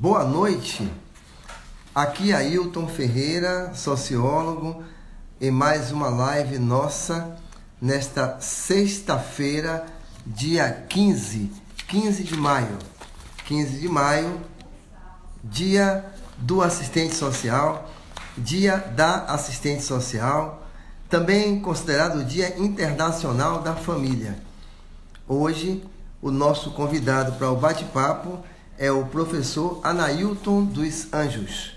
Boa noite, aqui é Ailton Ferreira, sociólogo, em mais uma live nossa, nesta sexta-feira, dia 15 de maio. 15 de maio, dia do assistente social, dia da assistente social, também considerado o Dia Internacional da Família. Hoje, o nosso convidado para o bate-papo é o professor Anailton dos Anjos.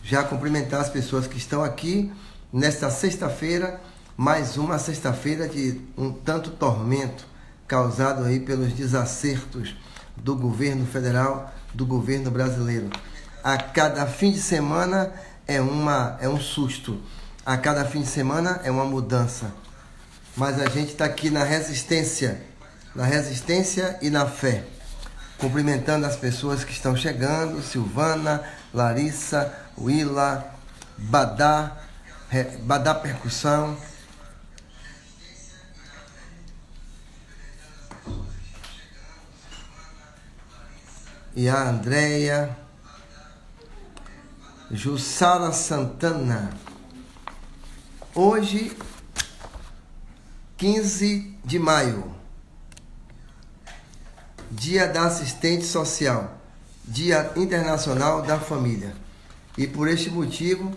Já cumprimentar as pessoas que estão aqui nesta sexta-feira, mais uma sexta-feira de um tanto tormento causado aí pelos desacertos do governo federal, do governo brasileiro. A cada fim de semana é um susto, a cada fim de semana é uma mudança. Mas a gente está aqui na resistência e na fé, cumprimentando as pessoas que estão chegando: Silvana, Larissa, Willa, Badá Percussão. E a Andréia, Jussara Santana. Hoje, 15 de maio, Dia da Assistente Social, Dia Internacional da Família. E por este motivo,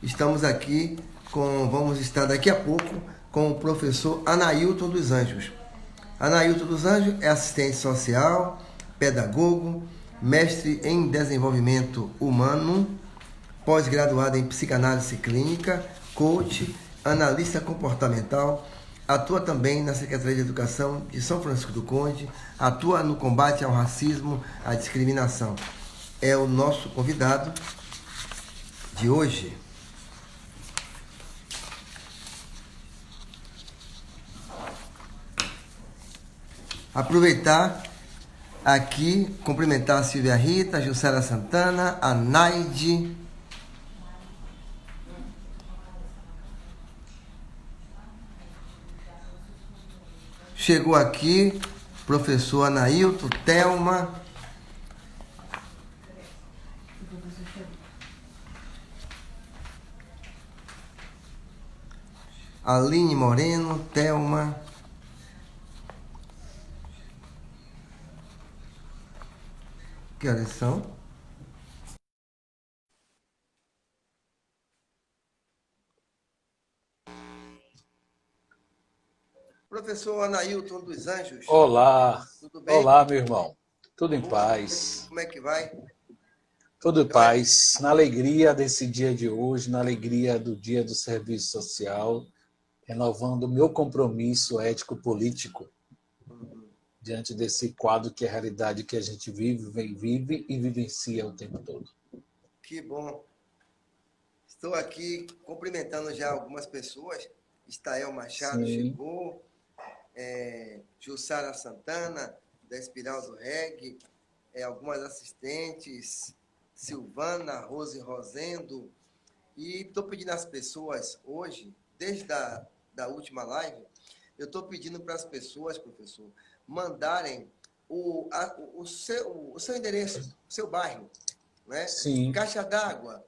estamos aqui vamos estar daqui a pouco com o professor Anailton dos Anjos. Anailton dos Anjos é assistente social, pedagogo, mestre em desenvolvimento humano, pós-graduado em psicanálise clínica, coach, analista comportamental. Atua também na Secretaria de Educação de São Francisco do Conde, atua no combate ao racismo, à discriminação. É o nosso convidado de hoje. Aproveitar aqui, cumprimentar a Silvia Rita, a Jussara Santana, a Naide, chegou aqui, professor Anailton, Thelma, Aline Moreno, Thelma, que horas são? Professor Anailton dos Anjos. Olá, Tudo bem? olá, meu irmão. Tudo em Boa paz. noite. Como é que vai? Tudo em paz. Na alegria desse dia de hoje, na alegria do Dia do Serviço Social, renovando o meu compromisso ético-político diante desse quadro que é a realidade que a gente vive e vivencia o tempo todo. Que bom. Estou aqui cumprimentando já algumas pessoas. Estael Machado Sim, chegou, Jussara Santana, da Espiral do Reggae, algumas assistentes, Silvana, Rose Rosendo. E estou pedindo às pessoas hoje, desde da última live, eu estou pedindo para as pessoas, professor, mandarem o seu endereço, o seu bairro, né? sim. Caixa d'Água,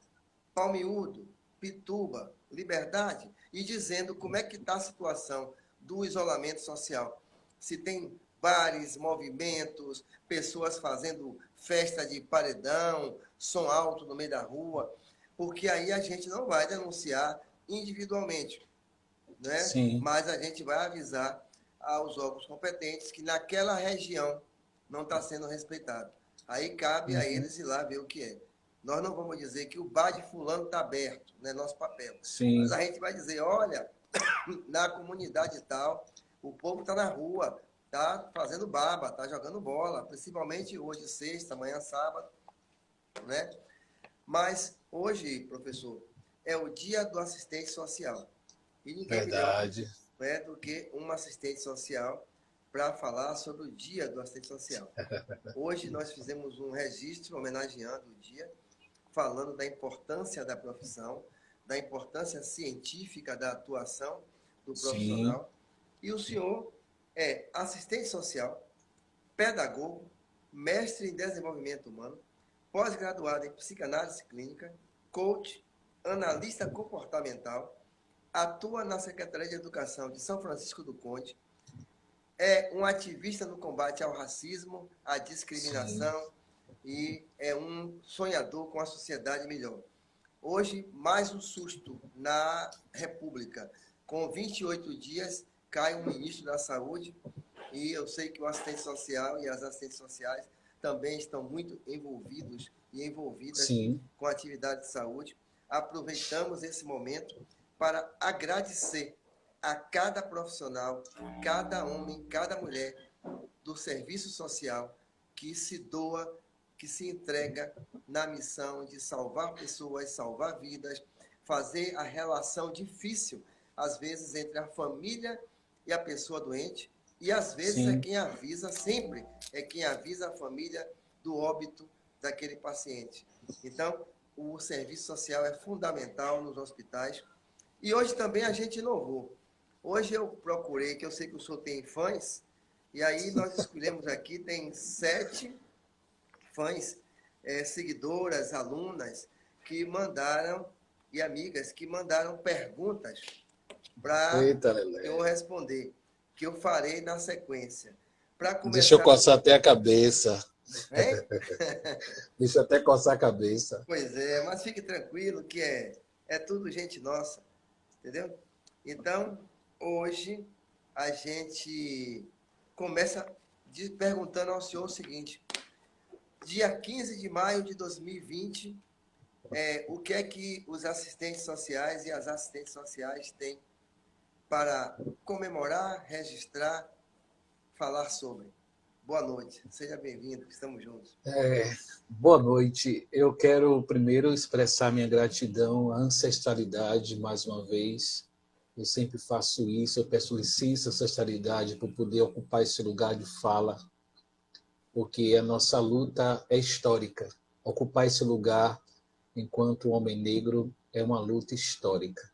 Palmiúdo, Pituba, Liberdade, e dizendo como é que está a situação do isolamento social. Se tem bares, movimentos, pessoas fazendo festa de paredão, som alto no meio da rua, porque aí a gente não vai denunciar individualmente, né? Sim. Mas a gente vai avisar aos órgãos competentes que naquela região não está sendo respeitado. Aí cabe a eles ir lá ver o que é. Nós não vamos dizer que o bar de fulano está aberto, não é nosso papel. Mas Sim. a gente vai dizer, olha, na comunidade tal, o povo está na rua, está fazendo baba, está jogando bola, principalmente hoje, sexta, amanhã, sábado, né? Mas hoje, professor, é o dia do assistente social. E ninguém melhor, Verdade. né, do que uma assistente social para falar sobre o dia do assistente social. Hoje nós fizemos um registro homenageando o dia, falando da importância da profissão, da importância científica da atuação do Sim. profissional. E o senhor é assistente social, pedagogo, mestre em desenvolvimento humano, pós-graduado em psicanálise clínica, coach, analista comportamental, atua na Secretaria de Educação de São Francisco do Conde, é um ativista no combate ao racismo, à discriminação. Sim. E é um sonhador com a sociedade melhor. Hoje, mais um susto na República. Com 28 dias, cai um ministro da Saúde, e eu sei que o assistente social e as assistentes sociais também estão muito envolvidos e envolvidas Sim. com a atividade de saúde. Aproveitamos esse momento para agradecer a cada profissional, cada homem, cada mulher do serviço social que se doa, que se entrega na missão de salvar pessoas, salvar vidas, fazer a relação difícil, às vezes, entre a família e a pessoa doente, e às vezes Sim. é quem avisa, sempre é quem avisa a família do óbito daquele paciente. Então, o serviço social é fundamental nos hospitais. E hoje também a gente inovou. Hoje eu procurei, que eu sei que o senhor tem fãs, e aí nós escolhemos aqui, tem 7 fãs, seguidoras, alunas, que mandaram, e amigas, que mandaram perguntas para eu responder, que eu farei na sequência. Começar... Deixa eu coçar até a cabeça. Deixa eu até coçar a cabeça. Pois é, mas fique tranquilo que é tudo gente nossa, entendeu? Então, hoje, a gente começa perguntando ao senhor o seguinte: dia 15 de maio de 2020, o que é que os assistentes sociais e as assistentes sociais têm para comemorar, registrar, falar sobre? Boa noite, seja bem-vindo, estamos juntos. Boa noite. Eu quero primeiro expressar minha gratidão à ancestralidade, mais uma vez. Eu sempre faço isso, eu peço licença à ancestralidade por poder ocupar esse lugar de fala, porque a nossa luta é histórica. Ocupar esse lugar enquanto homem negro é uma luta histórica.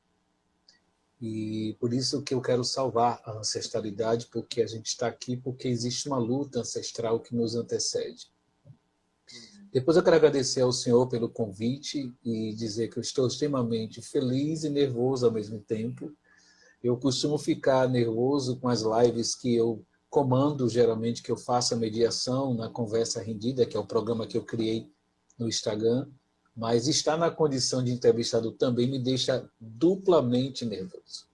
E por isso que eu quero salvar a ancestralidade, porque a gente está aqui porque existe uma luta ancestral que nos antecede. Depois eu quero agradecer ao senhor pelo convite e dizer que eu estou extremamente feliz e nervoso ao mesmo tempo. Eu costumo ficar nervoso com as lives que eu comando, geralmente, que eu faço a mediação na Conversa Rendida, que é o programa que eu criei no Instagram, mas estar na condição de entrevistado também me deixa duplamente nervoso.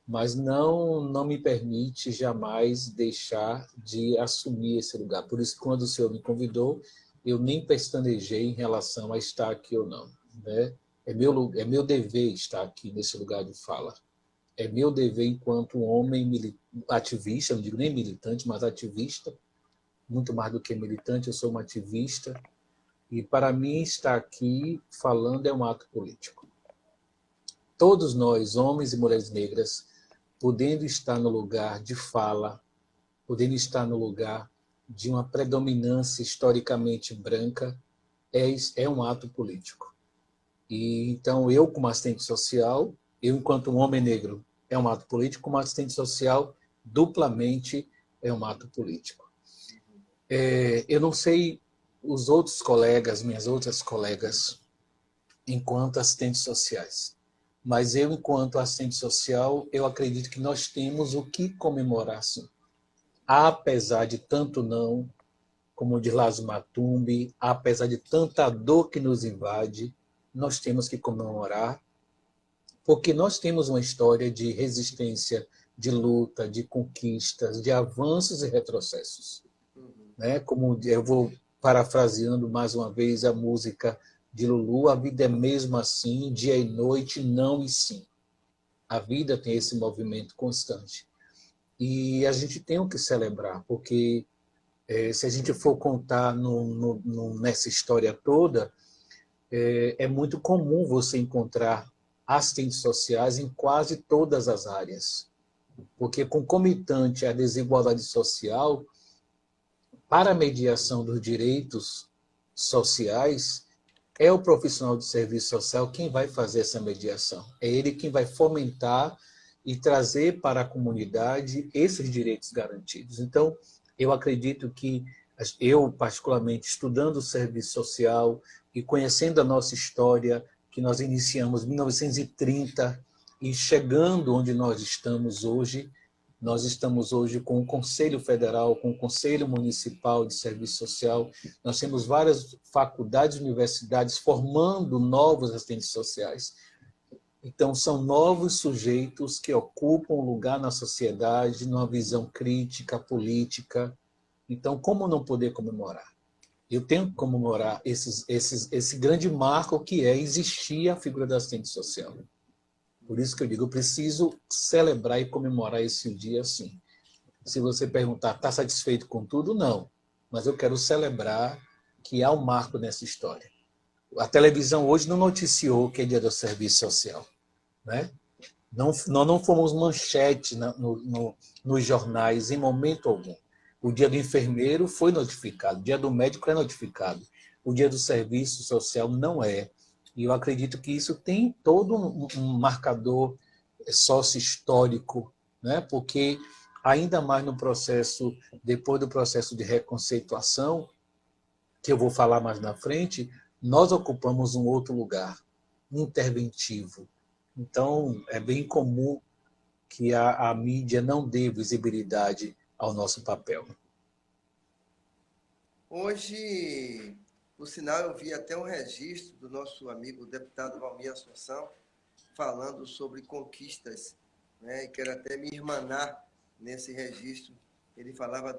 Mas não me permite jamais deixar de assumir esse lugar. Por isso, quando o senhor me convidou, eu nem pestanejei em relação a estar aqui ou não. Né? É meu dever estar aqui nesse lugar de fala. É meu dever enquanto homem ativista, não digo nem militante, mas ativista, muito mais do que militante, eu sou um ativista, e para mim estar aqui falando é um ato político. Todos nós, homens e mulheres negras, podendo estar no lugar de fala, podendo estar no lugar de uma predominância historicamente branca, é um ato político. E então eu, como assistente social, eu, enquanto um homem negro, é um ato político, como assistente social, duplamente é um ato político. Eu não sei os outros colegas, minhas outras colegas, enquanto assistentes sociais, mas eu, enquanto assistente social, eu acredito que nós temos o que comemorar, sim. Apesar de tanto não, como diz Lázaro Matumbi, apesar de tanta dor que nos invade, nós temos que comemorar, porque nós temos uma história de resistência, de luta, de conquistas, de avanços e retrocessos. Né? Como eu vou parafraseando mais uma vez a música de Lulu, a vida é mesmo assim, dia e noite, não e sim. A vida tem esse movimento constante. E a gente tem o que celebrar, porque se a gente for contar nessa história toda, é muito comum você encontrar assistentes sociais em quase todas as áreas. Porque, concomitante à desigualdade social, para a mediação dos direitos sociais, é o profissional de serviço social quem vai fazer essa mediação. É ele quem vai fomentar e trazer para a comunidade esses direitos garantidos. Então, eu acredito que eu, particularmente, estudando o serviço social e conhecendo a nossa história, que nós iniciamos em 1930 e chegando onde nós estamos hoje com o Conselho Federal, com o Conselho Municipal de Serviço Social, nós temos várias faculdades e universidades formando novos assistentes sociais. Então, são novos sujeitos que ocupam lugar na sociedade, numa visão crítica, política. Então, como não poder comemorar? Eu tenho que comemorar esse grande marco que é existir a figura do assistente social. Por isso que eu digo, eu preciso celebrar e comemorar esse dia sim. Se você perguntar, está satisfeito com tudo? Não. Mas eu quero celebrar que há um marco nessa história. A televisão hoje não noticiou que é dia do serviço social, né? Nós não fomos manchete nos jornais em momento algum. O dia do enfermeiro foi notificado, o dia do médico é notificado, o dia do serviço social não é. E eu acredito que isso tem todo um marcador sócio-histórico, né? Porque ainda mais no processo, depois do processo de reconceituação, que eu vou falar mais na frente, nós ocupamos um outro lugar, interventivo. Então, é bem comum que a mídia não dê visibilidade ao nosso papel. Hoje, por sinal, eu vi até um registro do nosso amigo o deputado Valmir Assunção falando sobre conquistas, né? E quero até me irmanar nesse registro. Ele falava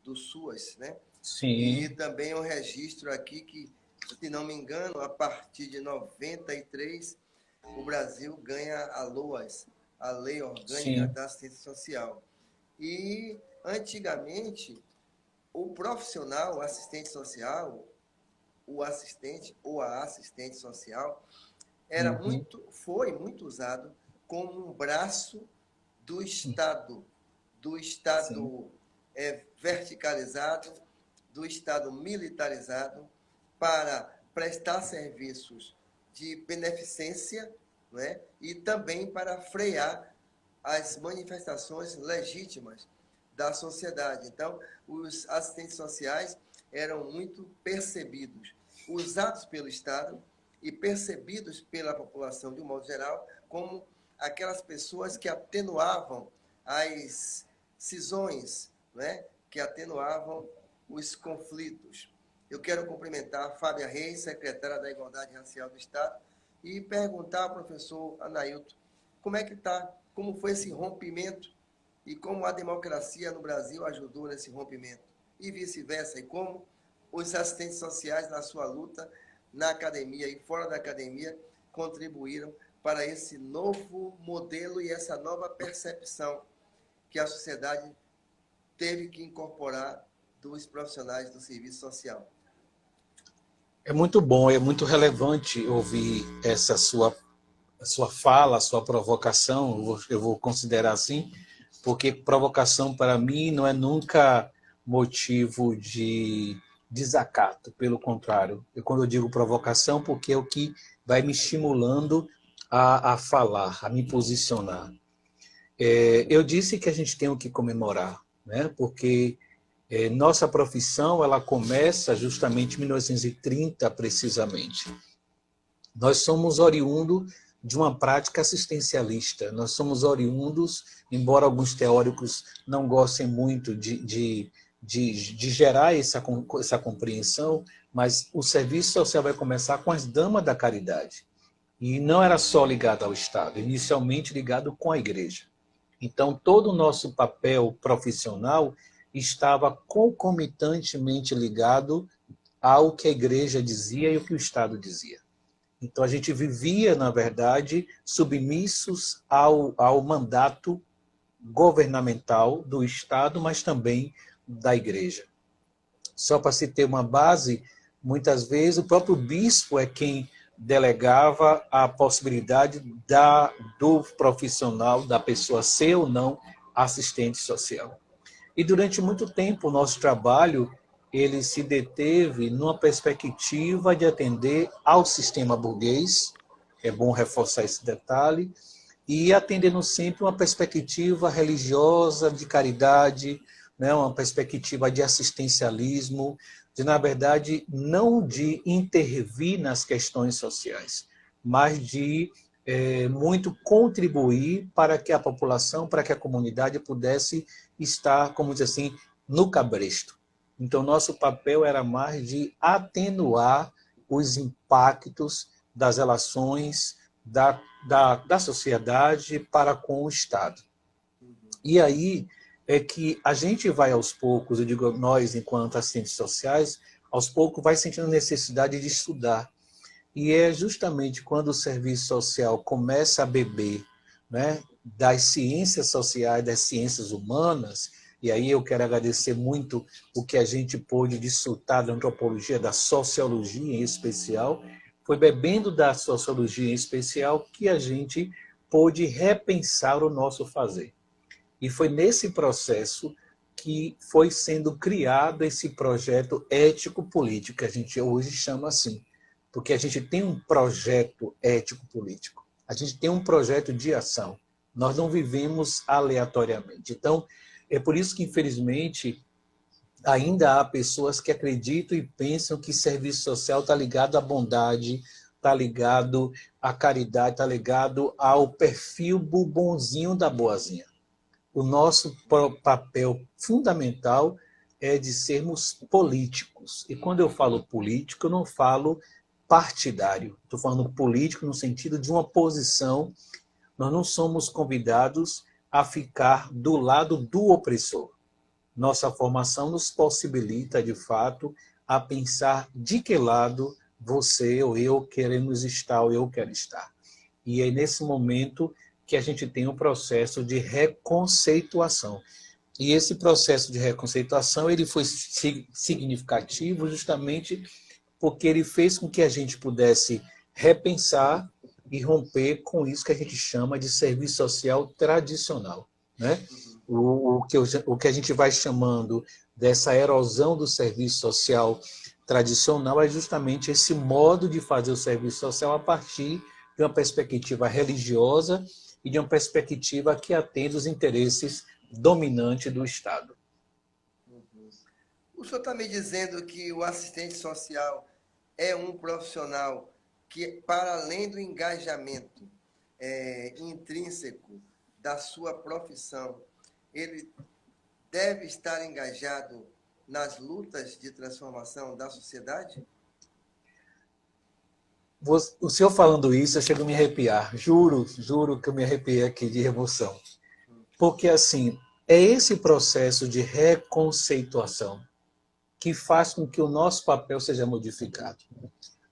dos suas, né? Sim. E também um registro aqui que, se não me engano, a partir de 93, o Brasil ganha a LOAS, a Lei Orgânica Sim. da Assistência Social. E, antigamente, o profissional, o assistente social, o assistente ou a assistente social, foi muito usado como um braço do Estado verticalizado, do Estado militarizado, para prestar serviços de beneficência, né? E também para frear as manifestações legítimas da sociedade. Então, os assistentes sociais eram muito percebidos, usados pelo Estado e percebidos pela população de um modo geral como aquelas pessoas que atenuavam as cisões, né? Que atenuavam os conflitos. Eu quero cumprimentar a Fábia Reis, secretária da Igualdade Racial do Estado, e perguntar ao professor Anailton como foi esse rompimento e como a democracia no Brasil ajudou nesse rompimento, e vice-versa, e como os assistentes sociais na sua luta na academia e fora da academia contribuíram para esse novo modelo e essa nova percepção que a sociedade teve que incorporar dos profissionais do serviço social. É muito bom, é muito relevante ouvir essa sua fala, a sua provocação, eu vou considerar assim, porque provocação para mim não é nunca motivo de desacato, pelo contrário. Quando eu digo provocação, porque é o que vai me estimulando a falar, a me posicionar. Eu disse que a gente tem o que comemorar, né? Porque nossa profissão ela começa justamente em 1930, precisamente. Nós somos oriundos de uma prática assistencialista. Nós somos oriundos, embora alguns teóricos não gostem muito de gerar essa compreensão, mas o serviço social vai começar com as damas da caridade. E não era só ligado ao Estado, inicialmente ligado com a igreja. Então, todo o nosso papel profissional estava concomitantemente ligado ao que a igreja dizia e o que o Estado dizia. Então, a gente vivia, na verdade, submissos ao mandato governamental do Estado, mas também da igreja. Só para se ter uma base, muitas vezes o próprio bispo é quem delegava a possibilidade do profissional, da pessoa ser ou não assistente social. E durante muito tempo o nosso trabalho ele se deteve numa perspectiva de atender ao sistema burguês, é bom reforçar esse detalhe, e atendendo sempre uma perspectiva religiosa, de caridade, né, uma perspectiva de assistencialismo, de, na verdade, não de intervir nas questões sociais, mas de muito contribuir para que a população, para que a comunidade pudesse estar, como dizer assim, no cabresto. Então, nosso papel era mais de atenuar os impactos das relações da sociedade para com o Estado. E aí é que a gente vai aos poucos, eu digo nós, enquanto assistentes sociais, aos poucos vai sentindo necessidade de estudar. E é justamente quando o serviço social começa a beber, né, das ciências sociais, das ciências humanas, e aí eu quero agradecer muito o que a gente pôde desfrutar da antropologia, da sociologia em especial, foi bebendo da sociologia em especial que a gente pôde repensar o nosso fazer. E foi nesse processo que foi sendo criado esse projeto ético-político, que a gente hoje chama assim, porque a gente tem um projeto ético-político, a gente tem um projeto de ação, nós não vivemos aleatoriamente. Então, é por isso que, infelizmente, ainda há pessoas que acreditam e pensam que serviço social está ligado à bondade, está ligado à caridade, está ligado ao perfil bonzinho da boazinha. O nosso papel fundamental é de sermos políticos. E quando eu falo político, eu não falo partidário. Estou falando político no sentido de uma posição. Nós não somos convidados a ficar do lado do opressor. Nossa formação nos possibilita, de fato, a pensar de que lado você ou eu queremos estar ou eu quero estar. E é nesse momento que a gente tem um processo de reconceituação. E esse processo de reconceituação ele foi significativo justamente porque ele fez com que a gente pudesse repensar e romper com isso que a gente chama de serviço social tradicional, né? O que a gente vai chamando dessa erosão do serviço social tradicional é justamente esse modo de fazer o serviço social a partir de uma perspectiva religiosa e de uma perspectiva que atende os interesses dominantes do Estado. O senhor está me dizendo que o assistente social é um profissional que, para além do engajamento intrínseco da sua profissão, ele deve estar engajado nas lutas de transformação da sociedade? O senhor falando isso, eu chego a me arrepiar. Juro que eu me arrepiei aqui de emoção. Porque, assim, é esse processo de reconceituação que faz com que o nosso papel seja modificado.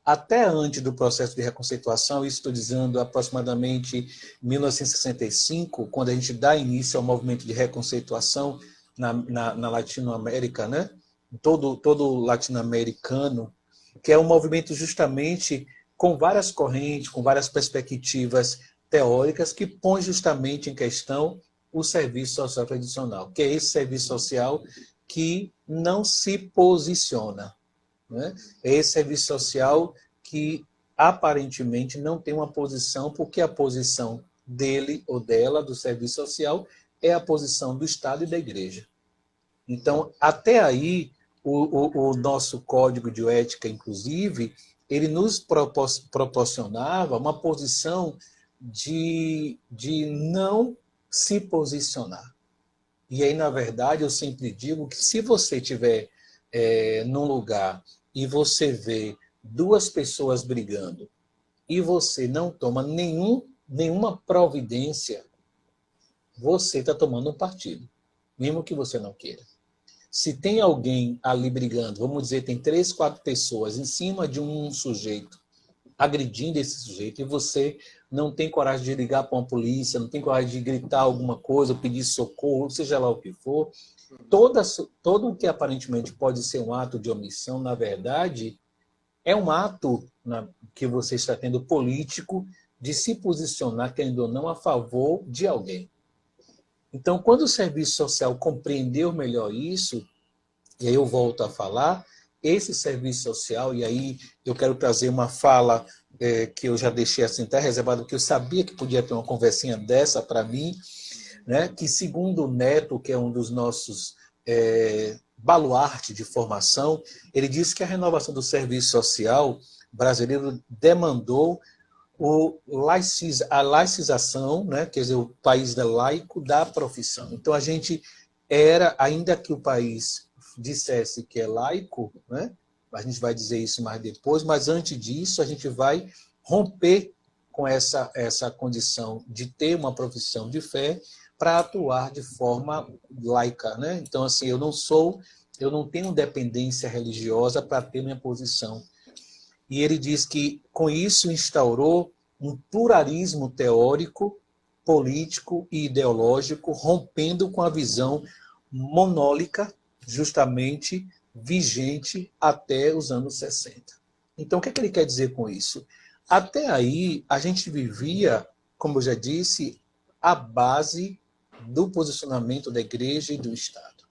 Até antes do processo de reconceituação, isso estou dizendo aproximadamente 1965, quando a gente dá início ao movimento de reconceituação na Latinoamérica, né? Todo latino-americano, que é um movimento justamente com várias correntes, com várias perspectivas teóricas, que põe justamente em questão o serviço social tradicional, que é esse serviço social que não se posiciona. Né? É esse serviço social que aparentemente não tem uma posição, porque a posição dele ou dela, do serviço social, é a posição do Estado e da Igreja. Então, até aí, o nosso código de ética, inclusive, ele nos proporcionava uma posição de não se posicionar. E aí, na verdade, eu sempre digo que se você estiver num lugar e você vê duas pessoas brigando e você não toma nenhuma providência, você está tomando um partido, mesmo que você não queira. Se tem alguém ali brigando, vamos dizer, tem 3, 4 pessoas em cima de um sujeito, agredindo esse sujeito, e você não tem coragem de ligar para uma polícia, não tem coragem de gritar alguma coisa, pedir socorro, seja lá o que for, todo o que aparentemente pode ser um ato de omissão, na verdade, é um ato que você está tendo político de se posicionar, querendo ou não, a favor de alguém. Então, quando o serviço social compreendeu melhor isso, e aí eu volto a falar, esse serviço social, e aí eu quero trazer uma fala que eu já deixei assim até reservado, porque eu sabia que podia ter uma conversinha dessa para mim, né? Que segundo o Neto, que é um dos nossos baluarte de formação, ele disse que a renovação do serviço social brasileiro demandou a laicização, né? Quer dizer, o país laico da profissão. Então, a gente era, ainda que o país dissesse que é laico, né? A gente vai dizer isso mais depois, mas antes disso, a gente vai romper com essa condição de ter uma profissão de fé para atuar de forma laica, né? Então, assim, eu não tenho dependência religiosa para ter minha posição. E ele diz que, com isso, instaurou um pluralismo teórico, político e ideológico, rompendo com a visão monólica, justamente vigente até os anos 60. Então, o que ele quer dizer com isso? Até aí, a gente vivia, como eu já disse, a base do posicionamento da igreja e do Estado.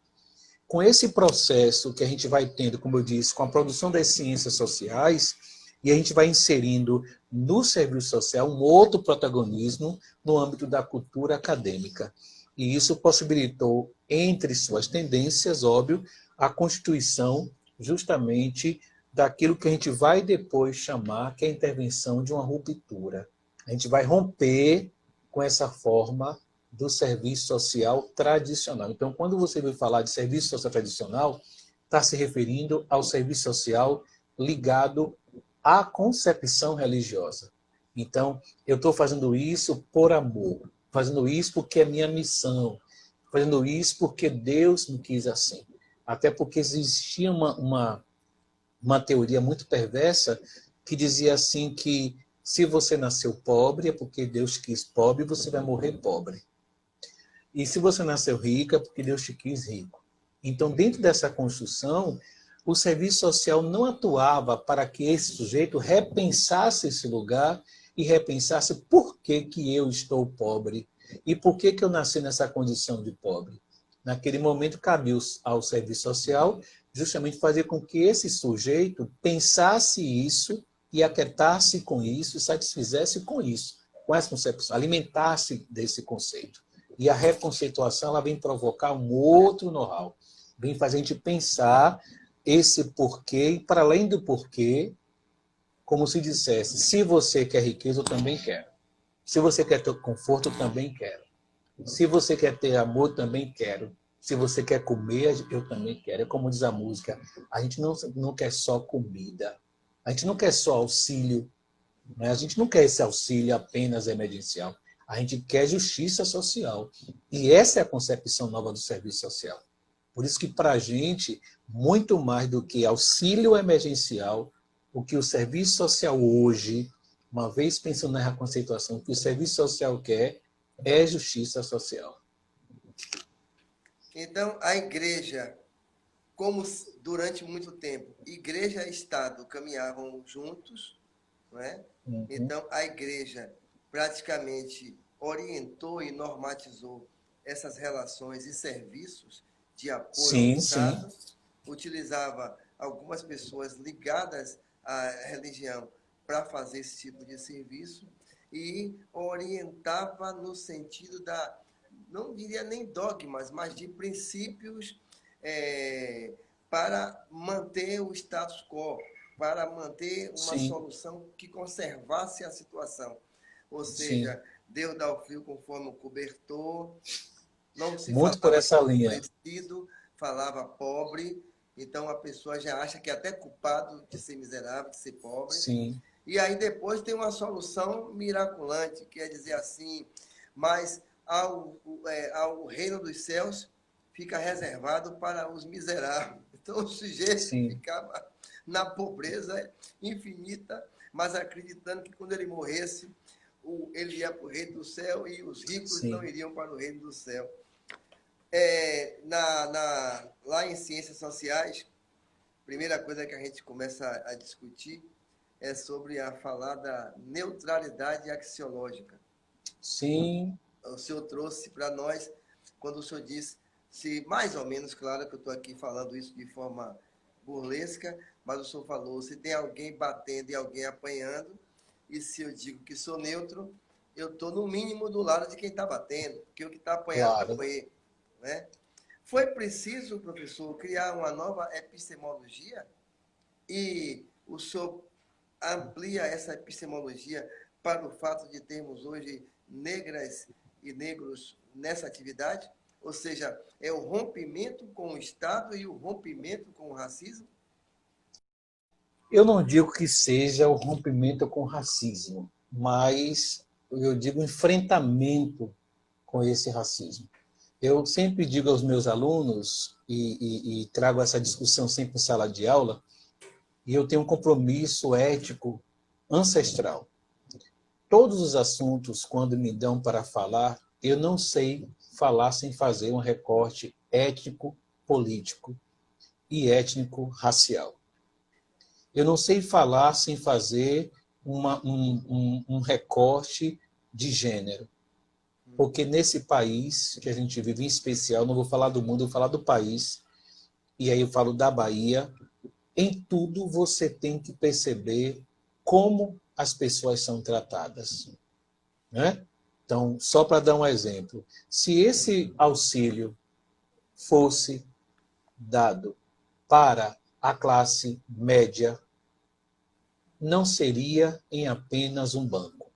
Com esse processo que a gente vai tendo, como eu disse, com a produção das ciências sociais, e a gente vai inserindo no serviço social um outro protagonismo no âmbito da cultura acadêmica. E isso possibilitou, entre suas tendências, óbvio, a constituição justamente daquilo que a gente vai depois chamar que é a intervenção de uma ruptura. A gente vai romper com essa forma do serviço social tradicional. Então, quando você vai falar de serviço social tradicional, está se referindo ao serviço social ligado à concepção religiosa. Então, eu estou fazendo isso por amor, fazendo isso porque é minha missão, fazendo isso porque Deus me quis assim. Até porque existia uma teoria muito perversa que dizia assim que se você nasceu pobre é porque Deus quis pobre e você vai morrer pobre. E se você nasceu rico, é porque Deus te quis rico. Então, dentro dessa construção, o serviço social não atuava para que esse sujeito repensasse esse lugar e repensasse por que, que eu estou pobre e por que, que eu nasci nessa condição de pobre. Naquele momento, cabia ao serviço social justamente fazer com que esse sujeito pensasse isso e aquietasse com isso, satisfizesse com isso, com essa concepção, alimentasse desse conceito. E a reconceituação ela vem provocar um outro know-how, vem fazer a gente pensar esse porquê, e para além do porquê, como se dissesse, se você quer riqueza, eu também quero. Se você quer ter conforto, eu também quero. Se você quer ter amor, eu também quero. Se você quer comer, eu também quero. É como diz a música, a gente não quer só comida, a gente não quer só auxílio, né? A gente não quer esse auxílio apenas emergencial. A gente quer justiça social. E essa é a concepção nova do serviço social. Por isso que, para a gente, muito mais do que auxílio emergencial, o que o serviço social hoje, uma vez pensando na conceituação, o que o serviço social quer é justiça social. Então, a igreja, como durante muito tempo, igreja e Estado caminhavam juntos, não é? Uhum. Então, a igreja praticamente orientou e normatizou essas relações e serviços de apoio ao Estado, utilizava algumas pessoas ligadas à religião para fazer esse tipo de serviço e orientava no sentido da, não diria nem dogmas, mas de princípios para manter o status quo, para manter uma solução que conservasse a situação. Ou seja, Deus dá o frio conforme o cobertor, não se muito por essa linha. Falava pobre, então a pessoa já acha que é até culpado de ser miserável, de ser pobre. Sim. E aí depois tem uma solução miraculante, que é dizer assim, mas ao reino dos céus fica reservado para os miseráveis. Então o sujeito ficava na pobreza infinita, mas acreditando que quando ele morresse, ele ia para o reino do céu e os ricos não iriam para o reino do céu. Lá em Ciências Sociais, a primeira coisa que a gente começa a discutir é sobre a falada neutralidade axiológica. Sim. O senhor trouxe para nós, quando o senhor disse, se mais ou menos, claro que eu estou aqui falando isso de forma burlesca, mas o senhor falou, se tem alguém batendo e alguém apanhando, E se eu digo que sou neutro, eu estou no mínimo do lado de quem está batendo, porque o que está apanhando vai Claro. apanhar, né? Foi preciso, professor, criar uma nova epistemologia e o senhor amplia essa epistemologia para o fato de termos hoje negras e negros nessa atividade? Ou seja, é o rompimento com o Estado e o rompimento com o racismo? Eu não digo que seja o rompimento com o racismo, mas eu digo enfrentamento com esse racismo. Eu sempre digo aos meus alunos, e trago essa discussão sempre em sala de aula, e eu tenho um compromisso ético ancestral. Todos os assuntos, quando me dão para falar, eu não sei falar sem fazer um recorte ético, político e étnico-racial. Eu não sei falar sem fazer um recorte de gênero. Porque nesse país que a gente vive, em especial, não vou falar do mundo, vou falar do país, e aí eu falo da Bahia, em tudo você tem que perceber como as pessoas são tratadas, né? Então, só para dar um exemplo, se esse auxílio fosse dado para a classe média, não seria em apenas um banco.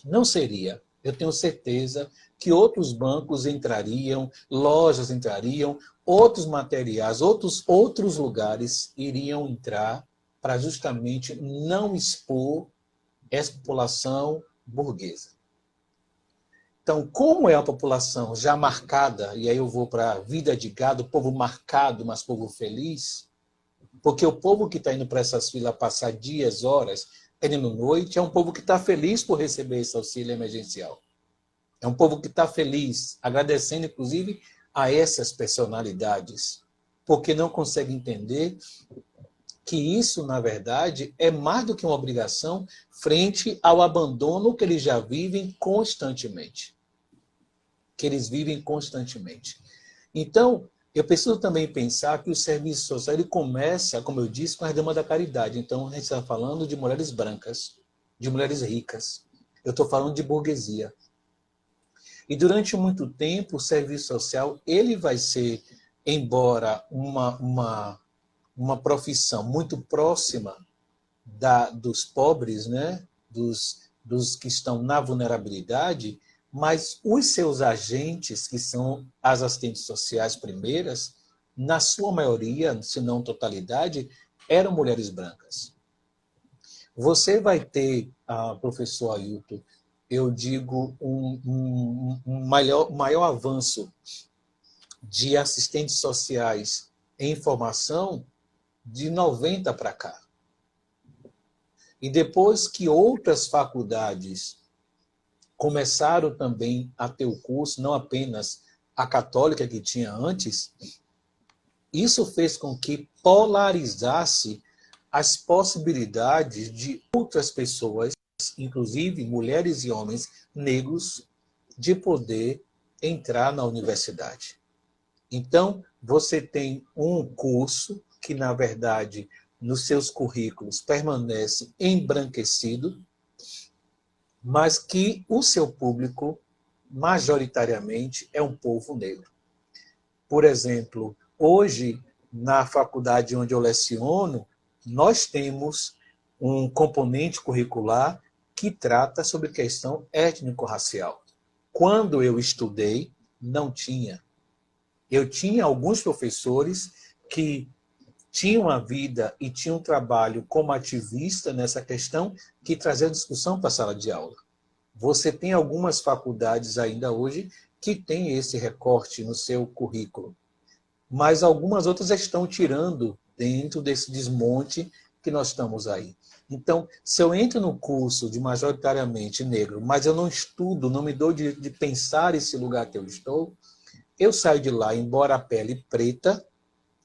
Não seria. Eu tenho certeza que outros bancos entrariam, lojas entrariam, outros materiais, outros lugares iriam entrar para justamente não expor essa população burguesa. Então, como é a população já marcada, e aí eu vou para a vida de gado, povo marcado, mas povo feliz, porque o povo que está indo para essas filas passar dias, horas, indo noite, é um povo que está feliz por receber esse auxílio emergencial. É um povo que está feliz, agradecendo, inclusive, a essas personalidades, porque não consegue entender que isso, na verdade, é mais do que uma obrigação frente ao abandono que eles já vivem constantemente. Que eles vivem constantemente. Então, eu preciso também pensar que o serviço social ele começa, como eu disse, com a dama da caridade. Então, a gente está falando de mulheres brancas, de mulheres ricas. Eu estou falando de burguesia. E durante muito tempo, o serviço social ele vai ser, embora uma profissão muito próxima dos pobres, né? dos que estão na vulnerabilidade, mas os seus agentes, que são as assistentes sociais primeiras, na sua maioria, se não totalidade, eram mulheres brancas. Você vai ter, professor Ailton, eu digo, um maior avanço de assistentes sociais em formação de 90 para cá. E depois que outras faculdades começaram também a ter o curso, não apenas a católica que tinha antes, isso fez com que polarizasse as possibilidades de outras pessoas, inclusive mulheres e homens negros, de poder entrar na universidade. Então, você tem um curso que, na verdade, nos seus currículos permanece embranquecido, mas que o seu público, majoritariamente, é um povo negro. Por exemplo, hoje, na faculdade onde eu leciono, nós temos um componente curricular que trata sobre questão étnico-racial. Quando eu estudei, não tinha. Eu tinha alguns professores que tinham a vida e tinham um trabalho como ativista nessa questão que trazia discussão para a sala de aula. Você tem algumas faculdades ainda hoje que têm esse recorte no seu currículo, mas algumas outras estão tirando dentro desse desmonte que nós estamos aí. Então, se eu entro no curso de majoritariamente negro, mas eu não estudo, não me dou de pensar esse lugar que eu estou, eu saio de lá, embora a pele preta,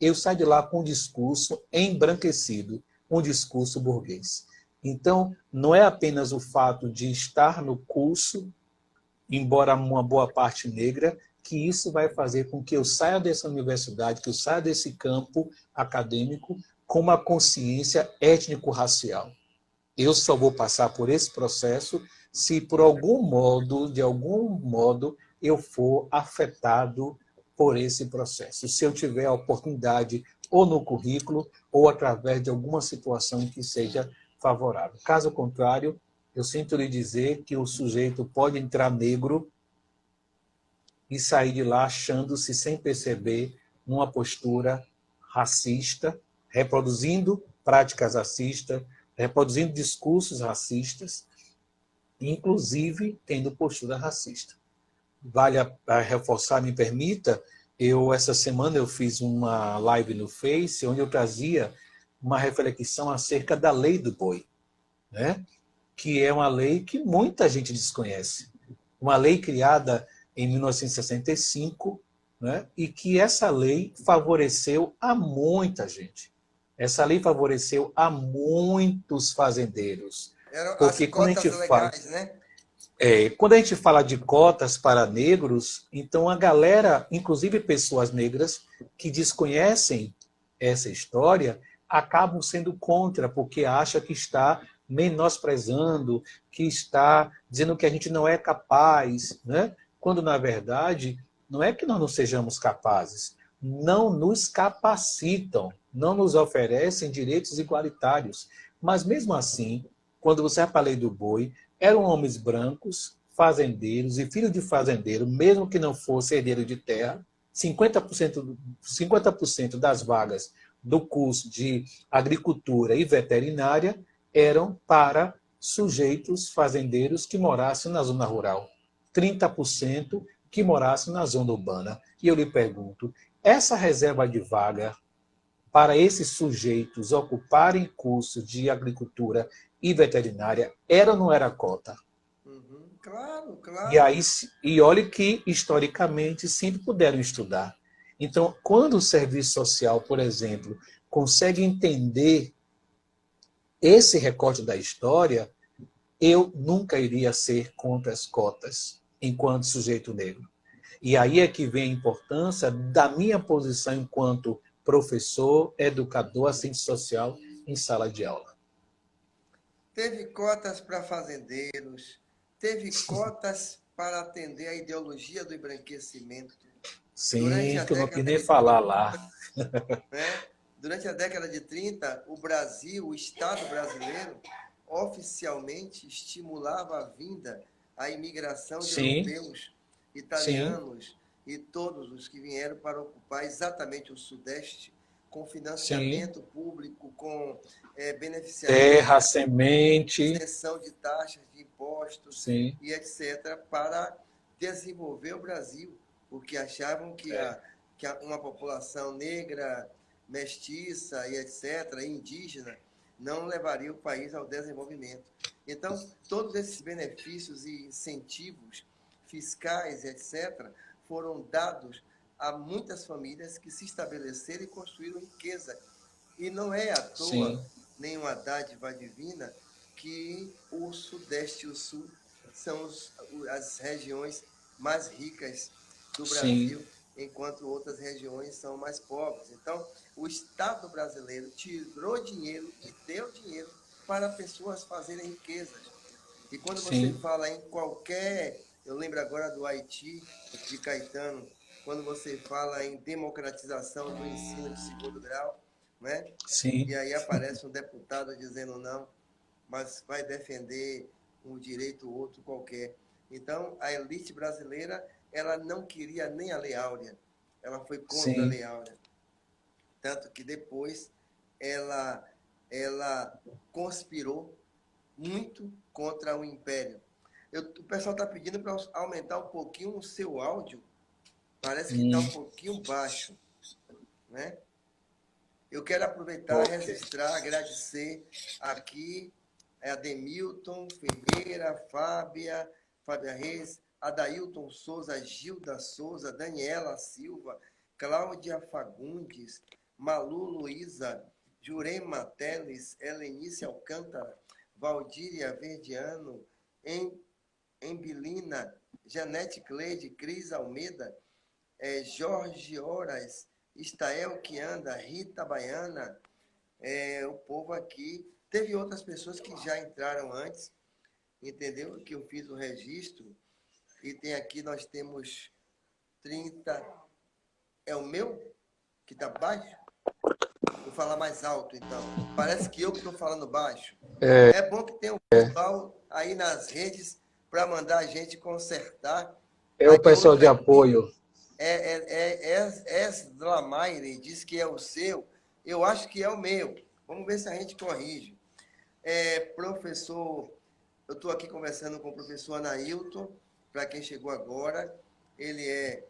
eu saio de lá com um discurso embranquecido, um discurso burguês. Então, não é apenas o fato de estar no curso, embora uma boa parte negra, que isso vai fazer com que eu saia dessa universidade, que eu saia desse campo acadêmico com uma consciência étnico-racial. Eu só vou passar por esse processo se por algum modo, de algum modo, eu for afetado por esse processo. Se eu tiver a oportunidade, ou no currículo, ou através de alguma situação que seja favorável. Caso contrário, eu sinto lhe dizer que o sujeito pode entrar negro e sair de lá achando-se, sem perceber, numa postura racista, reproduzindo práticas racistas, reproduzindo discursos racistas, inclusive tendo postura racista. Vale a reforçar, me permita, essa semana eu fiz uma live no Face, onde eu trazia uma reflexão acerca da lei do boi, né? Que é uma lei que muita gente desconhece. Uma lei criada em 1965, né? E que essa lei favoreceu a muita gente. Essa lei favoreceu a muitos fazendeiros. Eram as Porque cotas legais, né? quando a gente fala de cotas para negros, então a galera, inclusive pessoas negras que desconhecem essa história, acabam sendo contra, porque acha que está menosprezando, que está dizendo que a gente não é capaz, né? Quando na verdade não é que nós não sejamos capazes, não nos capacitam, não nos oferecem direitos igualitários. Mas mesmo assim, quando você vai para a lei do boi, eram homens brancos, fazendeiros e filhos de fazendeiro, mesmo que não fosse herdeiro de terra. 50% das vagas do curso de agricultura e veterinária eram para sujeitos fazendeiros que morassem na zona rural. 30% que morassem na zona urbana. E eu lhe pergunto, essa reserva de vaga para esses sujeitos ocuparem cursos de agricultura e veterinária era ou não era cota? Uhum. Claro, E claro. aí, e olhe que historicamente sempre puderam estudar. Então, quando o serviço social, por exemplo, consegue entender esse recorte da história, eu nunca iria ser contra as cotas enquanto sujeito negro. E aí é que vem a importância da minha posição enquanto professor, educador, assistente social em sala de aula. Teve cotas para fazendeiros, teve cotas para atender a ideologia do embranquecimento. Durante Sim, a que eu não quis década nem de falar 30, lá. né? Durante a década de 30, o Brasil, o Estado brasileiro, oficialmente estimulava a vinda, a imigração de Sim, europeus, sim, italianos e todos os que vieram para ocupar exatamente o Sudeste, com sim. financiamento público, com beneficiamento, Terra, semente, isenção de taxas, de impostos sim, e etc., para desenvolver o Brasil, porque achavam que uma população negra, mestiça e etc., indígena, não levaria o país ao desenvolvimento. Então, todos esses benefícios e incentivos fiscais, etc., foram dados a muitas famílias que se estabeleceram e construíram riqueza. E não é à toa sim, nenhuma dádiva divina que o Sudeste e o Sul são as regiões mais ricas do sim, Brasil, enquanto outras regiões são mais pobres. Então, o Estado brasileiro tirou dinheiro e deu dinheiro para pessoas fazerem riquezas. E quando você sim, fala em qualquer. Eu lembro agora do Haiti, de Caetano, quando você fala em democratização do ensino de segundo grau, né? E sim, aí aparece um deputado dizendo não, mas vai defender um direito ou outro qualquer. Então, a elite brasileira, ela não queria nem a Lei Áurea, ela foi contra a sim, Lei Áurea. Tanto que depois ela, ela conspirou muito contra o Império. O pessoal está pedindo para aumentar um pouquinho o seu áudio, parece que está um pouquinho baixo, né? Eu quero aproveitar, ok, registrar, agradecer aqui a Demilton Ferreira, Fábia Reis, Adailton Souza, Gilda Souza, Daniela Silva, Cláudia Fagundes, Malu Luiza, Jurema Teles, Helenice Alcântara, Valdíria Verdiano, Embilina, Janete Cleide, Cris Almeida, Jorge Horas, Estael Quianda, Rita Baiana, o povo aqui Teve outras pessoas que já entraram antes, entendeu? Que eu fiz o registro, e tem aqui, nós temos 30. É o meu que está baixo? Vou falar mais alto, então. Parece que eu que estou falando baixo. É bom que tenha um pessoal aí nas redes para mandar a gente consertar. É o pessoal de apoio. Dramaire diz que é o seu. Eu acho que é o meu. Vamos ver se a gente corrige. Professor, eu estou aqui conversando com o professor Anailton, para quem chegou agora. Ele é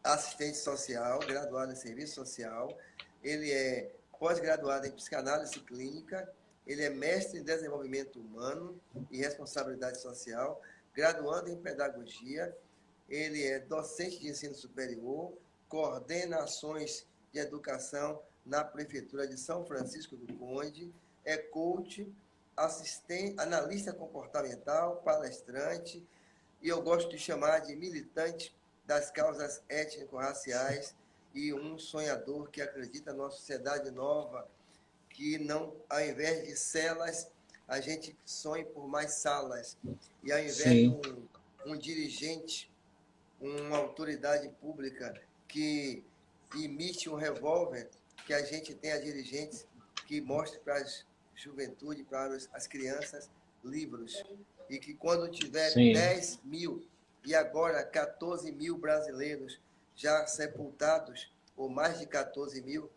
assistente social, graduado em serviço social. Ele é pós-graduado em psicanálise clínica. Ele é mestre em desenvolvimento humano e responsabilidade social, graduando em pedagogia. Ele é docente de ensino superior, coordena ações de educação na Prefeitura de São Francisco do Conde, é coach, assistente, analista comportamental, palestrante, e eu gosto de chamar de militante das causas étnico-raciais e um sonhador que acredita numa sociedade nova, que não, ao invés de celas, a gente sonhe por mais salas. E ao invés de um dirigente, uma autoridade pública que emite um revólver, que a gente tenha dirigentes que mostrem para a juventude, para as crianças, livros. E que quando tiver 10 mil e agora 14 mil brasileiros já sepultados, ou mais de 14 mil,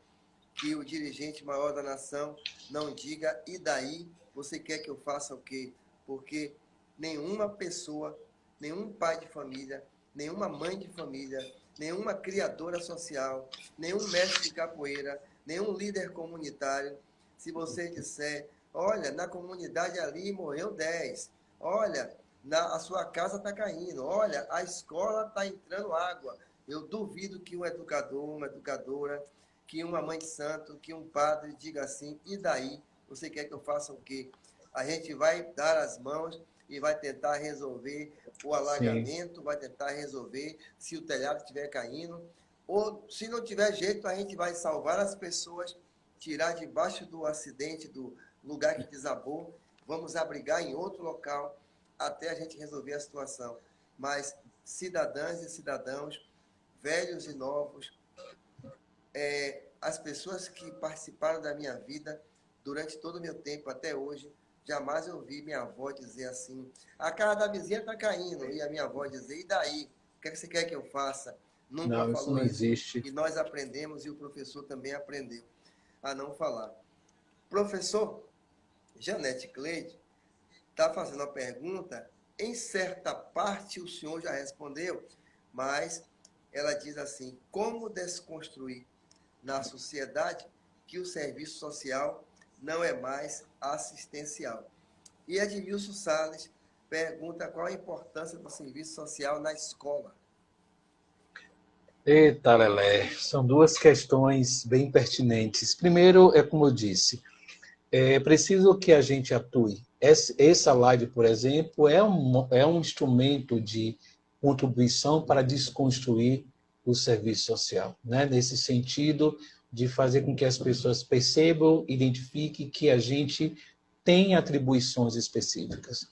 que o dirigente maior da nação não diga, e daí você quer que eu faça o quê? Porque nenhuma pessoa, nenhum pai de família, nenhuma mãe de família, nenhuma criadora social, nenhum mestre de capoeira, nenhum líder comunitário, se você disser, olha, na comunidade ali morreu 10, olha, a sua casa está caindo, olha, a escola está entrando água, eu duvido que um educador, uma educadora, que uma mãe de santo, que um padre diga assim, e daí? Você quer que eu faça o quê? A gente vai dar as mãos e vai tentar resolver o alagamento, vai tentar resolver se o telhado estiver caindo, ou se não tiver jeito, a gente vai salvar as pessoas, tirar debaixo do acidente, do lugar que desabou, vamos abrigar em outro local até a gente resolver a situação. Mas cidadãs e cidadãos, velhos e novos, as pessoas que participaram da minha vida durante todo o meu tempo até hoje, jamais eu ouvi minha avó dizer assim, a casa da vizinha está caindo, e a minha avó dizer, e daí? O que é que você quer que eu faça? Nunca Não, falou isso não existe. E nós aprendemos, e o professor também aprendeu a não falar. Professor, Janete Cleide está fazendo uma pergunta, em certa parte o senhor já respondeu, mas ela diz assim, como desconstruir na sociedade que o serviço social não é mais assistencial? E Edmilson Salles pergunta qual a importância do serviço social na escola. Eita, Lelé, são duas questões bem pertinentes. Primeiro, é como eu disse, é preciso que a gente atue. Essa live, por exemplo, é um instrumento de contribuição para desconstruir o serviço social, né? Nesse sentido de fazer com que as pessoas percebam, identifiquem que a gente tem atribuições específicas.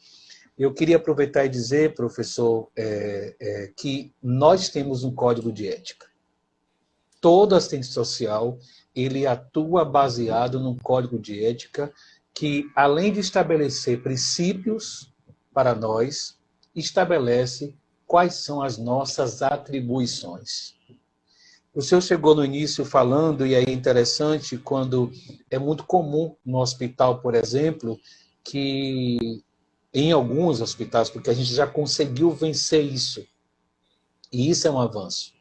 Eu queria aproveitar e dizer, professor, que nós temos um código de ética. Todo assistente social, ele atua baseado num código de ética que, além de estabelecer princípios para nós, estabelece quais são as nossas atribuições. O senhor chegou no início falando, e aí é interessante, quando é muito comum no hospital, por exemplo, que em alguns hospitais, porque a gente já conseguiu vencer isso, e isso é um avanço.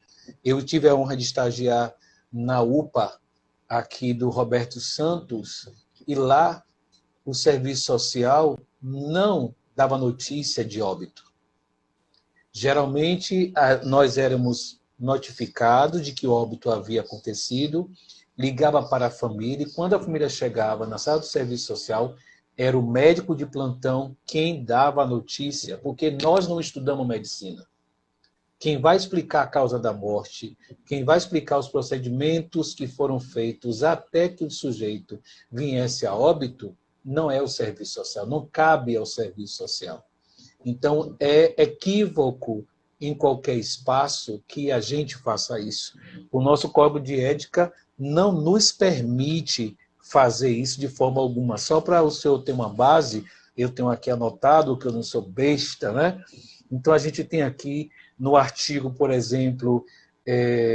Eu tive a honra de estagiar na UPA, aqui do Roberto Santos, e lá o serviço social não dava notícia de óbito. Geralmente, nós éramos notificados de que o óbito havia acontecido, ligava para a família, e quando a família chegava na sala do serviço social, era o médico de plantão quem dava a notícia, porque nós não estudamos medicina. Quem vai explicar a causa da morte, quem vai explicar os procedimentos que foram feitos até que o sujeito viesse a óbito, não é o serviço social, não cabe ao serviço social. Então, é equívoco em qualquer espaço que a gente faça isso. O nosso código de ética não nos permite fazer isso de forma alguma. Só para o senhor ter uma base, eu tenho aqui anotado que eu não sou besta, né? Então, a gente tem aqui no artigo, por exemplo,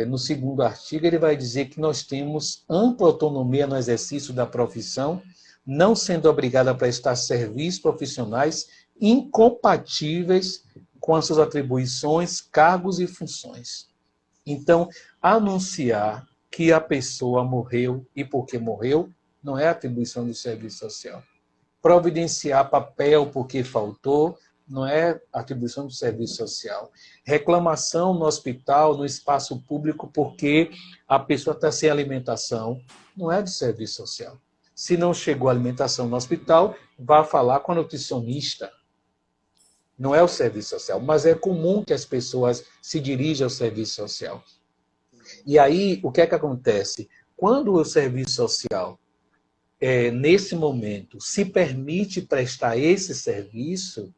no segundo artigo, ele vai dizer que nós temos ampla autonomia no exercício da profissão, não sendo obrigado a prestar serviços profissionais incompatíveis com as suas atribuições, cargos e funções. Então, anunciar que a pessoa morreu e por que morreu não é atribuição do serviço social. Providenciar papel porque faltou não é atribuição do serviço social. Reclamação no hospital, no espaço público, porque a pessoa está sem alimentação, não é do serviço social. Se não chegou a alimentação no hospital, vá falar com a nutricionista. Não é o serviço social, mas é comum que as pessoas se dirijam ao serviço social. E aí, o que é que acontece? Quando o serviço social, nesse momento, se permite prestar esse serviço,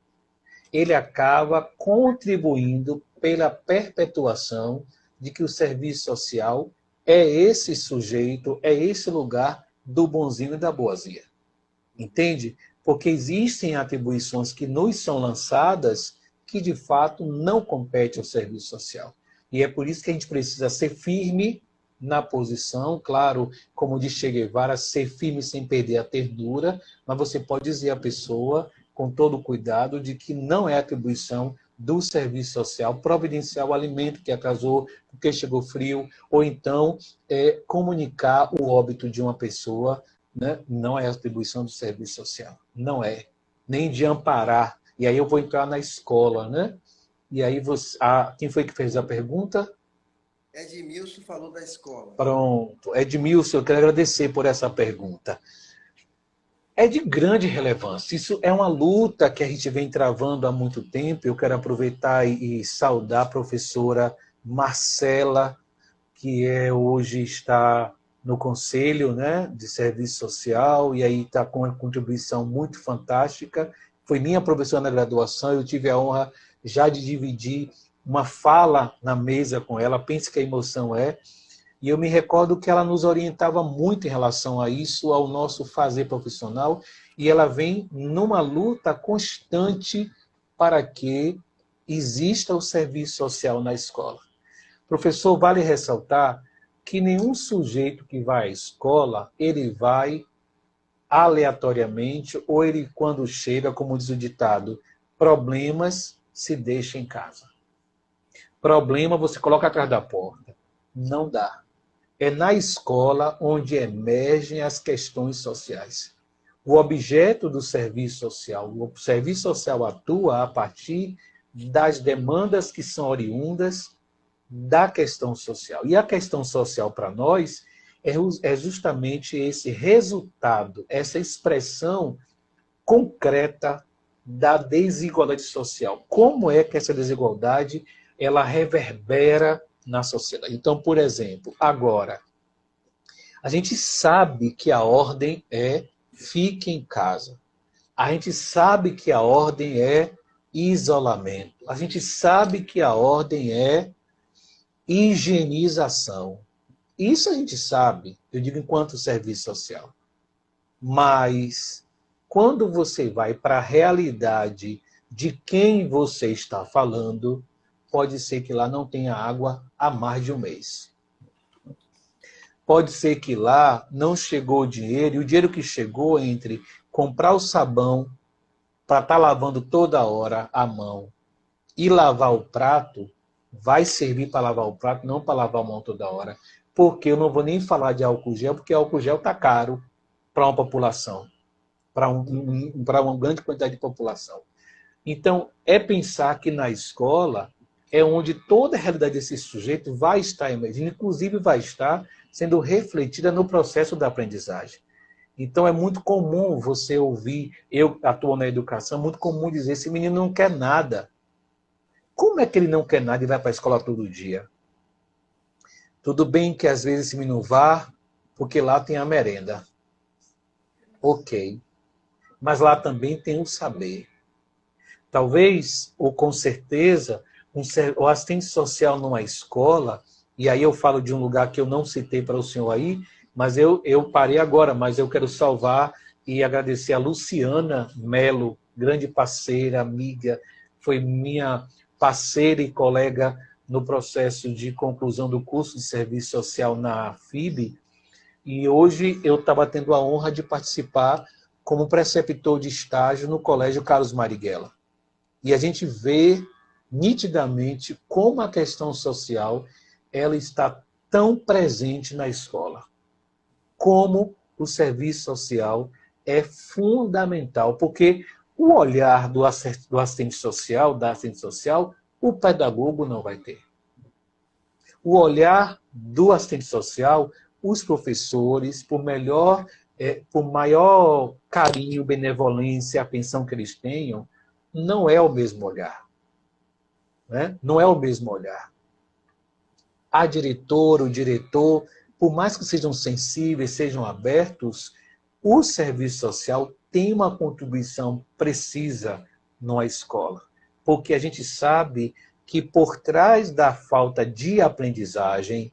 ele acaba contribuindo pela perpetuação de que o serviço social é esse sujeito, é esse lugar do bonzinho e da boazinha. Entende? Porque existem atribuições que nos são lançadas que, de fato, não competem ao serviço social. E é por isso que a gente precisa ser firme na posição, claro, como diz Che Guevara, ser firme sem perder a ternura, mas você pode dizer à pessoa, com todo o cuidado, de que não é atribuição do serviço social providenciar o alimento que atrasou porque chegou frio, ou então comunicar o óbito de uma pessoa, né? Não é atribuição do serviço social, não é, nem de amparar. E aí eu vou entrar na escola, né? E aí quem foi que fez a pergunta? Edmilson falou da escola. Pronto, Edmilson, eu quero agradecer por essa pergunta. É de grande relevância. Isso é uma luta que a gente vem travando há muito tempo. Eu quero aproveitar e saudar a professora Marcela, que hoje está no Conselho, né, de Serviço Social, e aí está com uma contribuição muito fantástica. Foi minha professora na graduação, eu tive a honra já de dividir uma fala na mesa com ela, pense que a emoção é, e eu me recordo que ela nos orientava muito em relação a isso, ao nosso fazer profissional, e ela vem numa luta constante para que exista o serviço social na escola. Professor, vale ressaltar que nenhum sujeito que vai à escola, ele vai aleatoriamente, ou ele, quando chega, como diz o ditado, problemas se deixa em casa. Problema você coloca atrás da porta. Não dá. É na escola onde emergem as questões sociais. O objeto do serviço social, o serviço social atua a partir das demandas que são oriundas da questão social. E a questão social para nós é justamente esse resultado, essa expressão concreta da desigualdade social. Como é que essa desigualdade ela reverbera na sociedade? Então, por exemplo, agora, a gente sabe que a ordem é fique em casa. A gente sabe que a ordem é isolamento. A gente sabe que a ordem é higienização. Isso a gente sabe, eu digo enquanto serviço social. Mas quando você vai para a realidade de quem você está falando, pode ser que lá não tenha água há mais de um mês. Pode ser que lá não chegou o dinheiro, e o dinheiro que chegou entre comprar o sabão para estar lavando toda hora a mão e lavar o prato, vai servir para lavar o prato, não para lavar a mão toda hora. Porque eu não vou nem falar de álcool gel, porque álcool gel está caro para uma população, para uma grande quantidade de população. Então, é pensar que na escola é onde toda a realidade desse sujeito vai estar emergindo, inclusive vai estar sendo refletida no processo da aprendizagem. Então, é muito comum você ouvir, eu atuo na educação, é muito comum dizer, esse menino não quer nada. Como é que ele não quer nada e vai para a escola todo dia? Tudo bem que às vezes esse menino vá, porque lá tem a merenda. Ok. mas lá também tem o saber. Talvez, ou com certeza, o assistente social numa escola, e aí eu falo de um lugar que eu não citei para o senhor aí, mas eu parei agora, mas eu quero salvar e agradecer a Luciana Melo, grande parceira, amiga, foi minha parceira e colega no processo de conclusão do curso de serviço social na FIB, e hoje eu estava tendo a honra de participar como preceptor de estágio no Colégio Carlos Marighella. E a gente vê nitidamente como a questão social ela está tão presente na escola. Como o serviço social é fundamental, porque o olhar do assistente social, da assistente social, o pedagogo não vai ter. O olhar do assistente social, os professores, por maior carinho, benevolência, atenção que eles tenham, não é o mesmo olhar. Né? Não é o mesmo olhar. A diretora, o diretor, por mais que sejam sensíveis, sejam abertos, o serviço social tem uma contribuição precisa numa escola. Porque a gente sabe que por trás da falta de aprendizagem,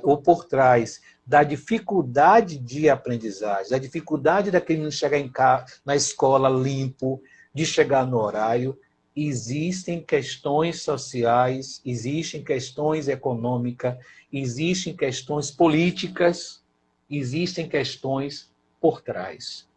ou por trás da dificuldade de aprendizagem, da dificuldade daquele não chegar na escola limpo, de chegar no horário, existem questões sociais, existem questões econômicas, existem questões políticas, existem questões por trás.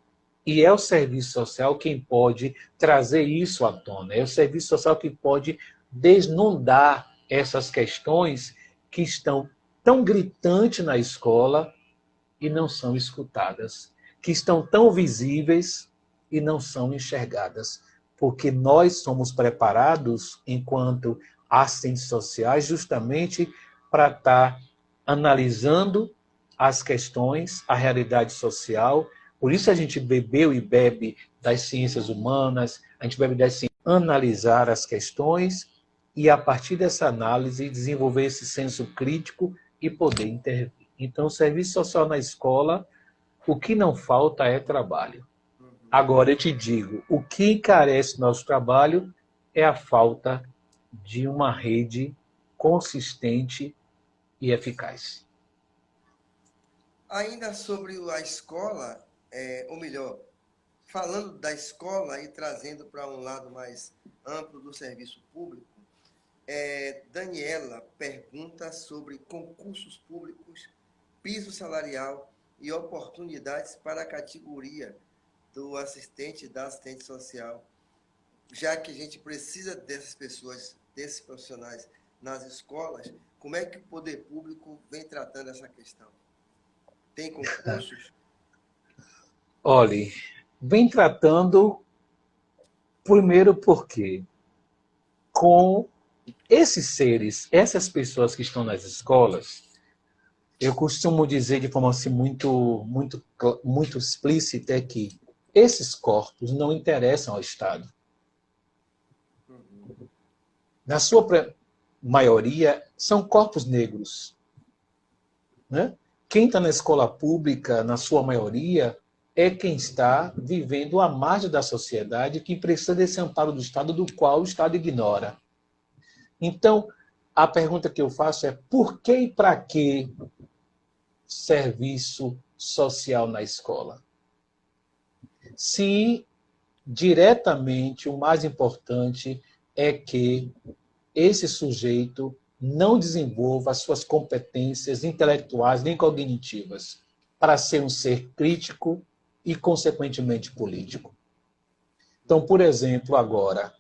E é o serviço social quem pode trazer isso à tona, é o serviço social que pode desnudar essas questões que estão tão gritantes na escola e não são escutadas, que estão tão visíveis e não são enxergadas, porque nós somos preparados, enquanto assistentes sociais, justamente para estar analisando as questões, a realidade social. Por isso a gente bebeu e bebe das ciências humanas, a gente bebe das ciências, analisar as questões e, a partir dessa análise, desenvolver esse senso crítico e poder intervir. Então, o serviço social na escola, o que não falta é trabalho. Agora, eu te digo, o que encarece nosso trabalho é a falta de uma rede consistente e eficaz. Ainda sobre a escola, ou melhor, falando da escola e trazendo para um lado mais amplo do serviço público, Daniela pergunta sobre concursos públicos, piso salarial e oportunidades para a categoria do assistente e da assistente social, já que a gente precisa dessas pessoas, desses profissionais nas escolas. Como é que o poder público vem tratando essa questão? Tem concursos? Olhe, vem tratando, primeiro porque com esses seres, essas pessoas que estão nas escolas, eu costumo dizer de forma assim muito explícita que esses corpos não interessam ao Estado. Na sua maioria, são corpos negros. Né? Quem está na escola pública, na sua maioria, é quem está vivendo à margem da sociedade, que precisa desse amparo do Estado, do qual o Estado ignora. Então, a pergunta que eu faço é: por que e para que serviço social na escola? Se diretamente o mais importante é que esse sujeito não desenvolva as suas competências intelectuais nem cognitivas para ser um ser crítico e, consequentemente, político. Então, por exemplo, agora,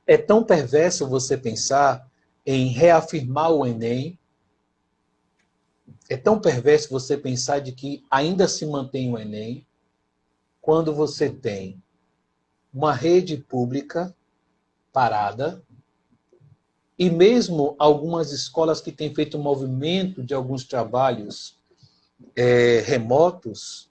é tão perverso você pensar em reafirmar o Enem, é tão perverso você pensar de que ainda se mantém o Enem, quando você tem uma rede pública parada, e mesmo algumas escolas que têm feito um movimento de alguns trabalhos remotos,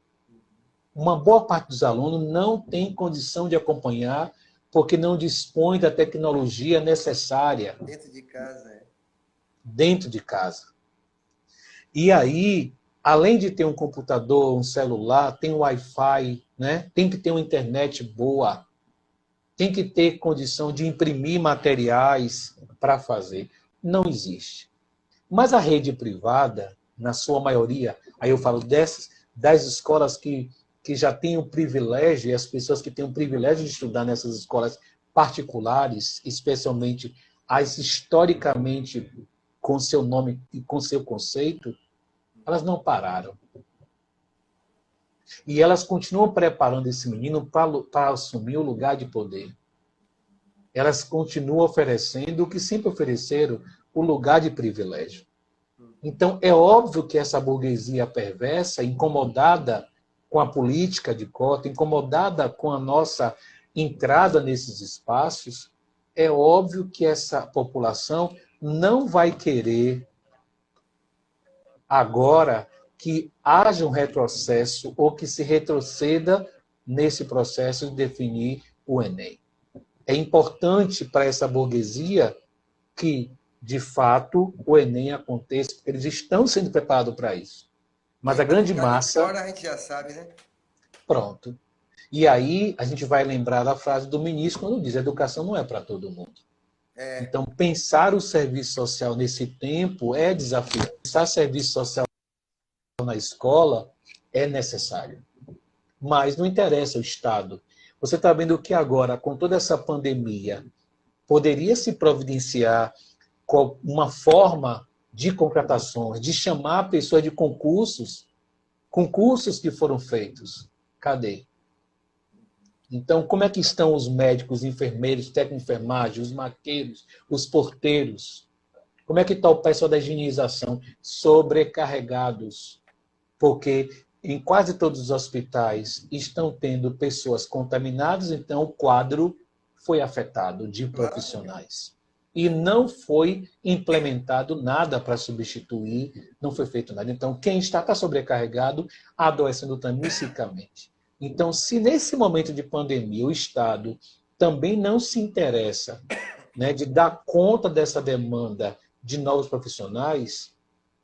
uma boa parte dos alunos não tem condição de acompanhar porque não dispõe da tecnologia necessária. Dentro de casa, Dentro de casa. E aí, além de ter um computador, um celular, tem um Wi-Fi, né? Tem que ter uma internet boa, tem que ter condição de imprimir materiais para fazer. Não existe. Mas a rede privada, na sua maioria, aí eu falo das escolas que já têm o privilégio, e as pessoas que têm o privilégio de estudar nessas escolas particulares, especialmente as historicamente com seu nome e com seu conceito, elas não pararam. E elas continuam preparando esse menino para assumir o lugar de poder. Elas continuam oferecendo o que sempre ofereceram, o lugar de privilégio. Então, é óbvio que essa burguesia perversa, incomodada com a política de cota, incomodada com a nossa entrada nesses espaços, é óbvio que essa população não vai querer agora que haja um retrocesso ou que se retroceda nesse processo de definir o Enem. É importante para essa burguesia que, de fato, o Enem aconteça, porque eles estão sendo preparados para isso. Mas a grande massa... Fora a gente já sabe, né? Pronto. E aí a gente vai lembrar da frase do ministro quando diz: a educação não é para todo mundo. Então, pensar o serviço social nesse tempo é desafio. Pensar serviço social na escola é necessário. Mas não interessa o Estado. Você está vendo que agora, com toda essa pandemia, poderia se providenciar uma forma de contratações, de chamar pessoas de concursos que foram feitos. Cadê? Então, como é que estão os médicos, enfermeiros, técnicos de enfermagem, os maqueiros, os porteiros? Como é que está o pessoal da higienização? Sobrecarregados. Porque em quase todos os hospitais estão tendo pessoas contaminadas, então o quadro foi afetado de profissionais. E não foi implementado nada para substituir, não foi feito nada. Então, quem está sobrecarregado, adoecendo também psicicamente. Então, se nesse momento de pandemia o Estado também não se interessa, né, de dar conta dessa demanda de novos profissionais,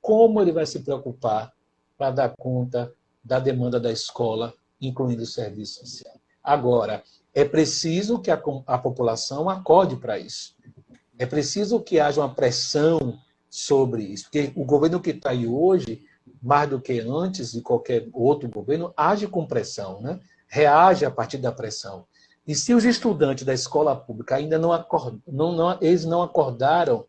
como ele vai se preocupar para dar conta da demanda da escola, incluindo o serviço social? Agora, é preciso que a população acorde para isso. É preciso que haja uma pressão sobre isso, porque o governo que está aí hoje, mais do que antes de qualquer outro governo, age com pressão, né? Reage a partir da pressão. E se os estudantes da escola pública ainda eles não acordaram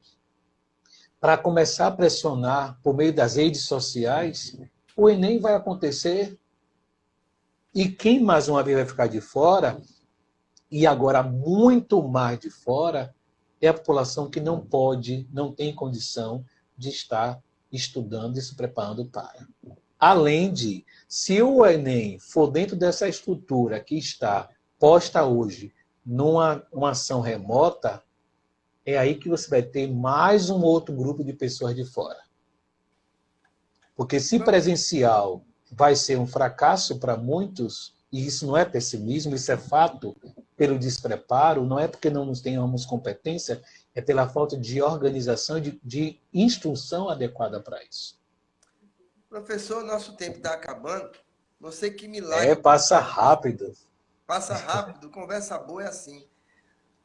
para começar a pressionar por meio das redes sociais, o Enem vai acontecer e quem mais uma vez vai ficar de fora, e agora muito mais de fora, é a população que não pode, não tem condição de estar estudando e se preparando para. Além de, se o Enem for dentro dessa estrutura que está posta hoje numa ação remota, é aí que você vai ter mais um outro grupo de pessoas de fora. Porque se presencial vai ser um fracasso para muitos, e isso não é pessimismo, isso é fato, pelo despreparo, não é porque não nos tenhamos competência, é pela falta de organização, de instrução adequada para isso. Professor, nosso tempo está acabando. Não sei que milagre. Passa rápido. Passa rápido, conversa boa é assim.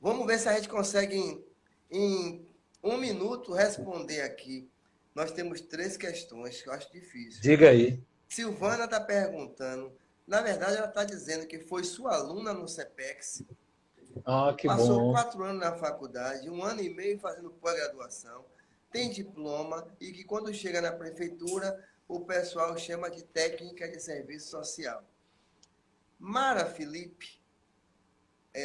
Vamos ver se a gente consegue, em 1 minuto, responder aqui. Nós temos 3 questões que eu acho difícil. Diga aí. Silvana está perguntando. Na verdade, ela está dizendo que foi sua aluna no CEPEX. Que Passou bom. 4 anos na faculdade, 1 ano e meio fazendo pós-graduação, tem diploma e que quando chega na prefeitura, o pessoal chama de técnica de serviço social. Mara Felipe,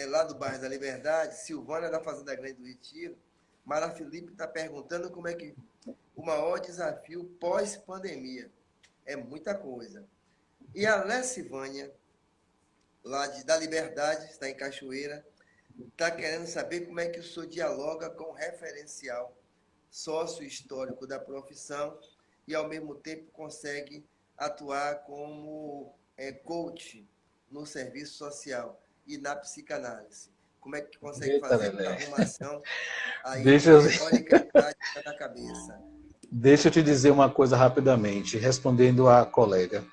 lá do bairro da Liberdade, Silvana da Fazenda Grande do Retiro, Mara Felipe está perguntando como é que o maior desafio pós-pandemia. É muita coisa. E a Lessivânia, lá da Liberdade, está em Cachoeira, está querendo saber como é que o senhor dialoga com o referencial sócio-histórico da profissão e, ao mesmo tempo, consegue atuar como coach no serviço social e na psicanálise. Como é que consegue fazer a arrumação aí teórica e prática na cabeça? Deixa eu te dizer uma coisa rapidamente, respondendo à colega.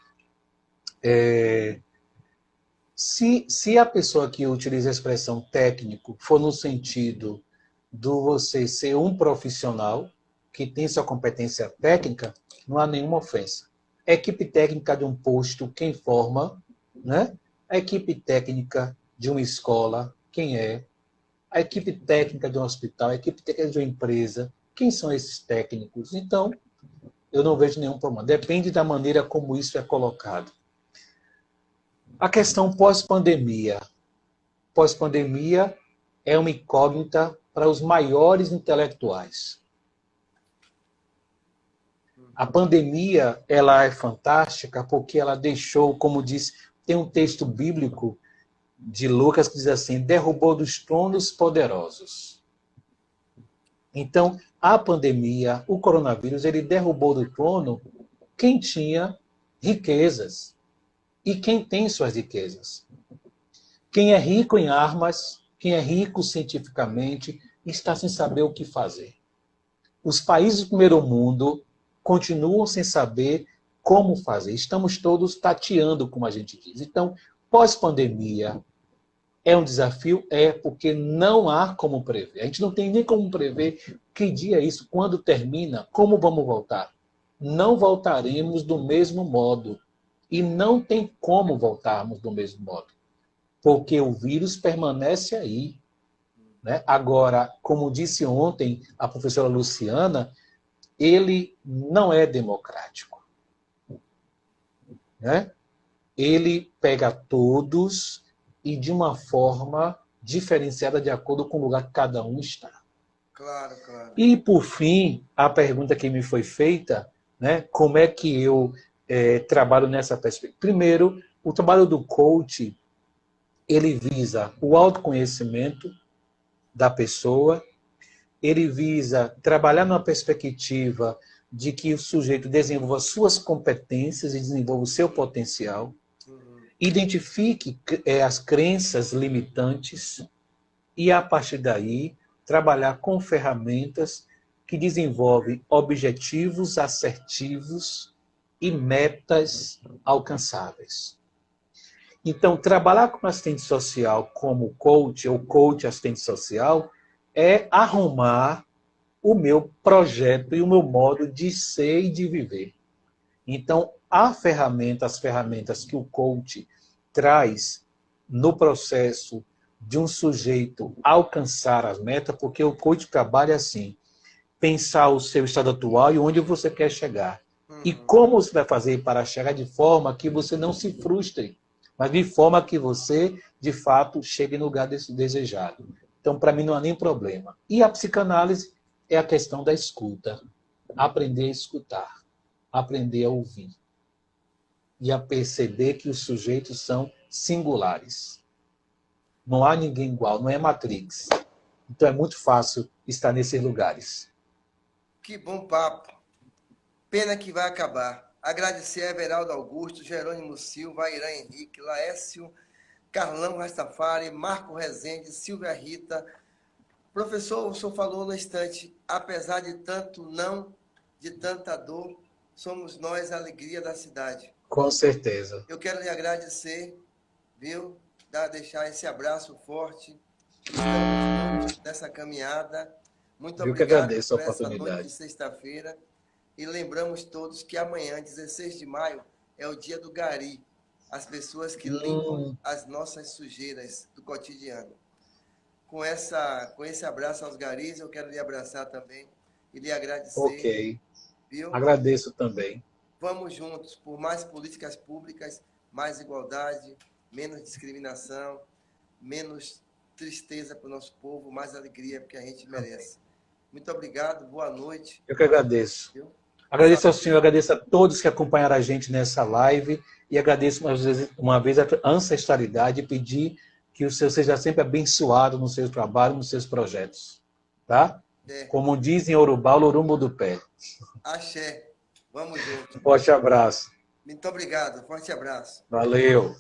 Se a pessoa que utiliza a expressão técnico for no sentido do você ser um profissional que tem sua competência técnica, não há nenhuma ofensa. A equipe técnica de um posto, quem forma, né? A equipe técnica de uma escola, quem é? A equipe técnica de um hospital, a equipe técnica de uma empresa, quem são esses técnicos? Então, eu não vejo nenhum problema. Depende da maneira como isso é colocado. A questão pós-pandemia. Pós-pandemia é uma incógnita para os maiores intelectuais. A pandemia, ela é fantástica porque ela deixou, como diz, tem um texto bíblico de Lucas que diz assim, derrubou dos tronos poderosos. Então, a pandemia, o coronavírus, ele derrubou do trono quem tinha riquezas e quem tem suas riquezas. Quem é rico em armas, quem é rico cientificamente, está sem saber o que fazer. Os países do primeiro mundo continuam sem saber como fazer. Estamos todos tateando, como a gente diz. Então, pós-pandemia, é um desafio? É, porque não há como prever. A gente não tem nem como prever que dia é isso, quando termina, como vamos voltar. Não voltaremos do mesmo modo. E não tem como voltarmos do mesmo modo. Porque o vírus permanece aí. Né? Agora, como disse ontem a professora Luciana, ele não é democrático. Né? Ele pega todos e de uma forma diferenciada de acordo com o lugar que cada um está. Claro, claro. E, por fim, a pergunta que me foi feita, né, como é que eu trabalho nessa perspectiva? Primeiro, o trabalho do coach, ele visa o autoconhecimento da pessoa, ele visa trabalhar numa perspectiva de que o sujeito desenvolva suas competências e desenvolva o seu potencial, identifique as crenças limitantes e, a partir daí, trabalhar com ferramentas que desenvolvem objetivos assertivos e metas alcançáveis. Então, trabalhar com assistente social como coach ou coach assistente social é arrumar o meu projeto e o meu modo de ser e de viver. Então, as ferramentas que o coach traz no processo de um sujeito alcançar as metas, porque o coach trabalha assim, pensar o seu estado atual e onde você quer chegar. E como você vai fazer para chegar de forma que você não se frustre, mas de forma que você, de fato, chegue no lugar desejado. Então, para mim, não há nem problema. E a psicanálise é a questão da escuta. Aprender a escutar. Aprender a ouvir. E a perceber que os sujeitos são singulares. Não há ninguém igual, não é Matrix. Então é muito fácil estar nesses lugares. Que bom papo. Pena que vai acabar. Agradecer a Everaldo Augusto, Jerônimo Silva, Airã Henrique, Laércio, Carlão Rastafari, Marco Rezende, Silvia Rita. Professor, o senhor falou no instante, apesar de tanto não, de tanta dor, somos nós a alegria da cidade. Com certeza. Eu quero lhe agradecer, viu? Deixar esse abraço forte. Estamos juntos nessa caminhada. Muito Eu que obrigado agradeço a por essa oportunidade. noite de sexta-feira. E lembramos todos que amanhã, 16 de maio, é o dia do gari. As pessoas que limpam as nossas sujeiras do cotidiano. Com esse abraço aos garis, eu quero lhe abraçar também e lhe agradecer. Ok. Viu? Agradeço também. Vamos juntos por mais políticas públicas, mais igualdade, menos discriminação, menos tristeza para o nosso povo, mais alegria, porque a gente merece. Muito obrigado, boa noite. Eu que agradeço. Viu? Agradeço ao senhor, agradeço a todos que acompanharam a gente nessa live e agradeço uma vez a ancestralidade e pedir que o senhor seja sempre abençoado no seu trabalho, nos seus projetos. Tá? Como dizem em Urubá, o Lorumbo do pé. Axé. Vamos juntos. Forte abraço. Muito obrigado. Forte abraço. Valeu.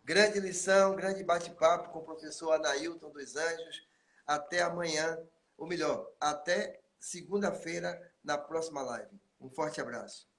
Grande lição, grande bate-papo com o professor Anailton dos Anjos. Até amanhã, ou melhor, até segunda-feira, na próxima live. Um forte abraço.